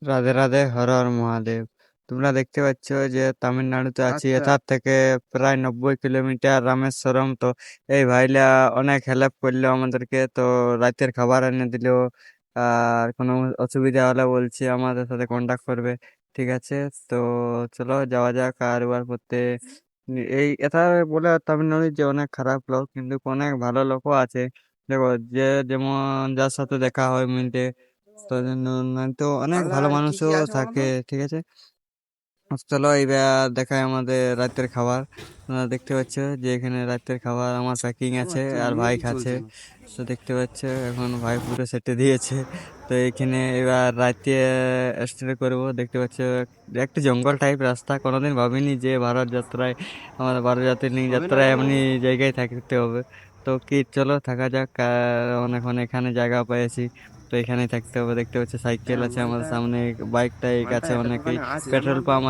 রাধে রাধে, হর হর মহাদেব। তোমরা দেখতে পাচ্ছ যে তামিলনাড়ুতে আছি, আচ্ছা। এটার থেকে প্রায় 90 কিলোমিটার রামেশ্বরম। তো এই ভাইলা অনেক হেল্প করলো আমাদেরকে, তো রাতের খাবার এনে দিল। আর কোনো অসুবিধা হলে বলছি আমাদের সাথে কন্ট্যাক্ট করবে। ঠিক আছে, তো চলো যাওয়া যাক। আর এবার করতে এই এটা বলে তামিলনাড়ু যে অনেক খারাপ লোক, কিন্তু অনেক ভালো লোকও আছে। দেখো, যে যেমন যার সাথে দেখা হয় মিলতে, তো তো অনেক তাহলে ভালো আর কি মানুষও কি আছে বলো থাকে। তো? ঠিক আছে, চলো এইবার দেখায় আমাদের রাতের খাবার। তোমরা দেখতে পাচ্ছ যে এখানে রাতের খাবার আমার প্যাকিং আছে আমার তো আর ভাই নেটই খাচ্ছে। চলছে না। তো দেখতে পাচ্ছ এখন ভাই পুরো সেটে দিয়েছে। তো এইখানে এবার রাতে স্টে করবো। দেখতে পাচ্ছ একটা জঙ্গল টাইপ রাস্তা, কোনোদিন ভাবিনি যে ভারত যাত্রায়, আমাদের ভারত হবে না যাত্রায় কেন? এমনি জায়গায় থাকতে হবে। তো কি, চলো থাকা যাক। অনেক এখানে জায়গা পেয়েছি, তো এখানেই থাকতে হবে। দেখতে পাচ্ছি সাইকেল হ্যাঁ, আছে আমাদের সামনে, বাইক টাইক আছে মালটা অনেকেই, এতখানি আছে জানো পেট্রোল তো? পাম্প